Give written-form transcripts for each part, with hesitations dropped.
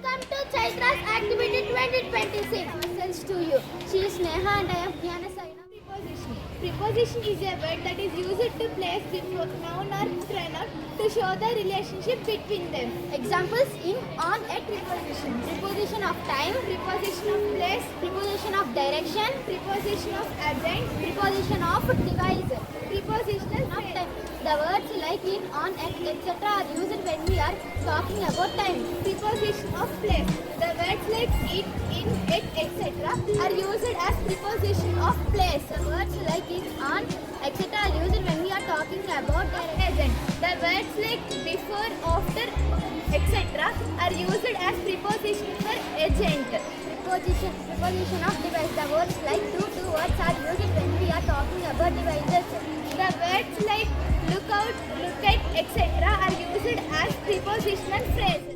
Welcome to Chaitra's Activity 2026. Message to you. She is Neha and I am Jnana Saina. Preposition. Preposition is a word that is used to place before noun or pronoun to show the relationship between them. Examples in, on, at preposition. Preposition of time, preposition of place, preposition of direction, preposition of agent, preposition of device. Prepositional of time. The words like in, on, at, etc. are used when we are talking about time. Preposition of place. The words like it, in, at, etc. are used as preposition of place. The words like in, on, etc. are used when we are talking about their agent. The words like before, after, etc. are used as preposition for agent. Preposition of device. The words like two words are used when we are talking about devices. The words like look out, look at, etc. are used as prepositional phrases.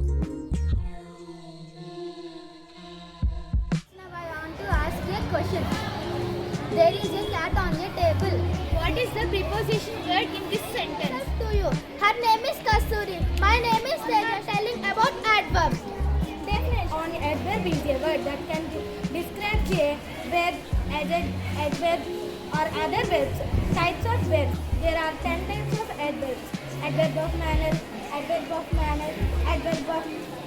Now I want to ask you a question. There is a cat on a table. What is the preposition word in this sentence? Up to you. Her name is Kasturi. My name is Teja. Telling about adverbs. Definition. On adverb is a word that can describe a verb, adverb or other verbs. Types of verbs. There are 10 types of adverbs. Adverb of manner, adverb of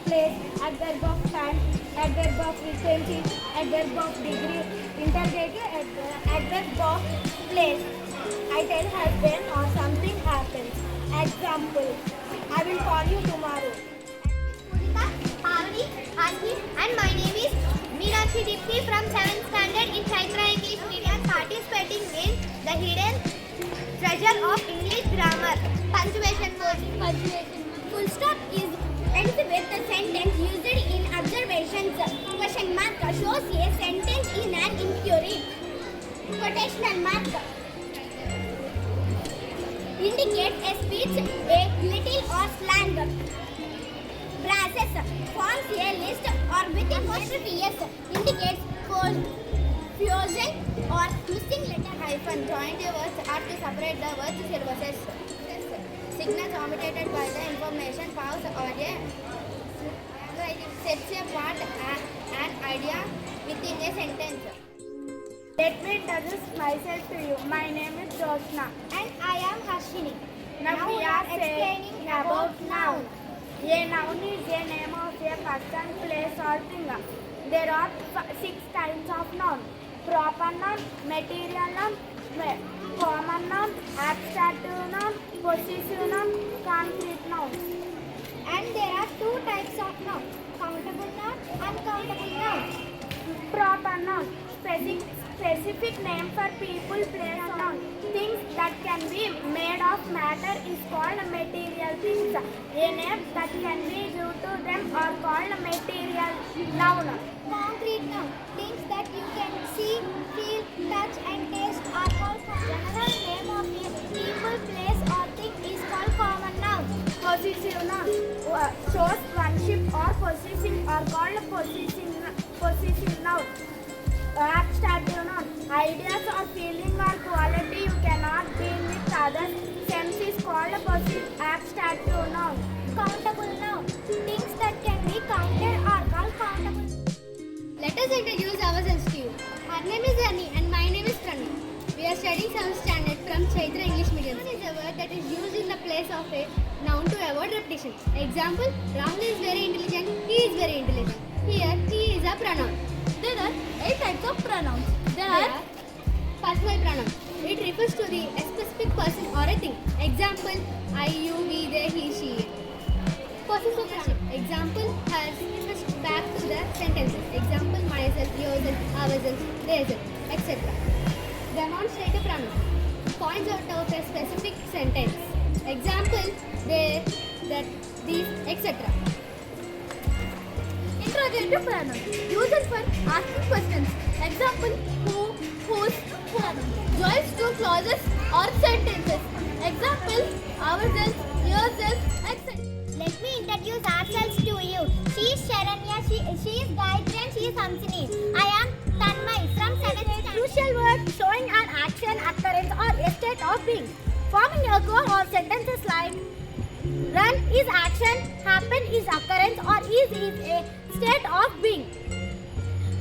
place, adverb of time, adverb of frequency, adverb of degree, interrogative adverb of place. I tell husband or something happens. Example, I will call you tomorrow. Pavani, Asmi, and my name is Meenakshi Dipti from 7th standard in Chaitra English Medium, participating in the hidden treasure of English grammar. Punctuation words. Full stop ends with the sentence used in observations. Question mark shows a sentence in an inquiry. Quotational mark indicates a speech, a little or slang. Braces forms a list or with apostrophe s indicates fusion or missing letter. Hyphen joined words are to separate the words syllabuses. Signals omitted by the information pause or a sets apart an idea within a sentence. Let me introduce myself to you. My name is Jyotsna. And I am Harshini. Now we are explaining about noun. A noun is a name of a person, place or thing. There are 6 kinds of noun. Proper noun, material noun, common noun, abstract noun, possessive noun, concrete noun. And there are 2 types of noun. Countable noun, uncountable noun. Proper noun, specific name for people, place or noun. Things that can be made of matter is called material things. A name that can be due to them are called material noun. Concrete noun. Things that you can see, feel, touch and taste are called general name of a people, place or thing is called common noun. Possessive noun shows oneship or possessing are called possessive noun. Abstract noun ideas or feeling or quality you cannot deal with others. Sense is called abstract noun. Countable noun. Things that can be counted are called countable. Let us introduce ourselves to you. Her name is Annie and my name is Pranu. We are studying 7th standard from Chaitra English Medium. Noun is a word that is used in the place of a noun to avoid repetition. Example, Rahul is very intelligent, he is very intelligent. Here, he is a pronoun. There are 8 types of pronouns. There are personal pronoun. It refers to a specific person or a thing. Example, I, you, we, they, he, she. Possessive pronoun. Example, hers. Back to the sentences. Example, myself, yourself, ourselves, theirs, etc. Demonstrative pronoun. Points out of a specific sentence. Example, there, that, these, etc. Interrogative pronoun. Used for asking questions. Example, who, whose, whom. Joins to clauses or sentences. Example, ourselves, yourself, etc. Let me introduce ourselves to you. She is Sharanya, she is Gayatri and she is Hamsini. I am Tanmay from 7th standard. Crucial word showing an action, occurrence or a state of being. Forming a goal or sentences like run is action, happen is occurrence or is a state of being.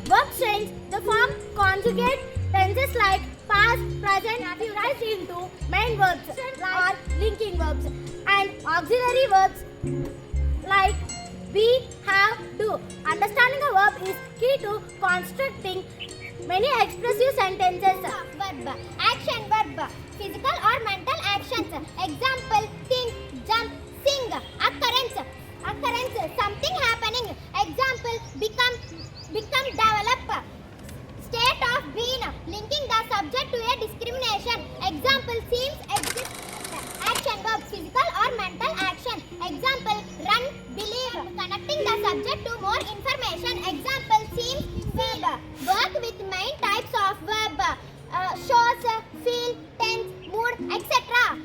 Verbs change the form conjugate tenses like past, present, rise into main verbs or linking verbs and auxiliary verbs like be, have, do. Understanding a verb is key to constructing many expressive sentences. Verb. Action verb. Physical or mental actions. Example, think, jump, sing. Occurrence. Occurrence. Something happening. Example, become, develop. State of being. Linking the subject to a discrimination. Example, seems, exist. Action verb. Physical or mental action. Example, run, believe. Connecting the subject to more information. Example, seems, verb. Work with main types of verb. Shows, feel, tense, mood, etc.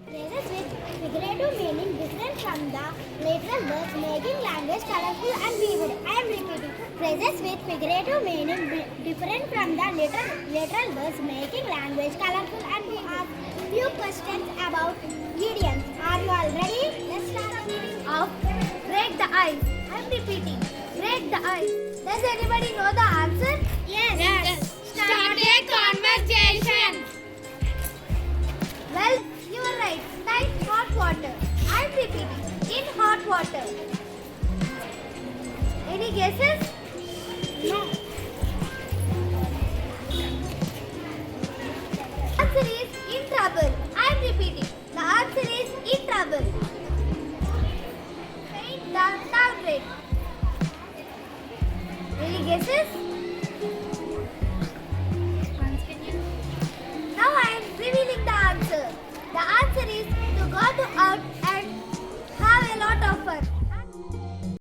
Phrases with figurative meaning different from the literal words, making language colorful and vivid. I am repeating. Phrases with figurative meaning different from the literal words, making language colorful and vivid. Few questions about idioms. Are you all ready? Let's start reading of break the ice. I am repeating. Break the ice. Does anybody know the answer? Yes. Start a conversation. Well, you are right. Like hot water. I'm repeating. In hot water. Any guesses? No.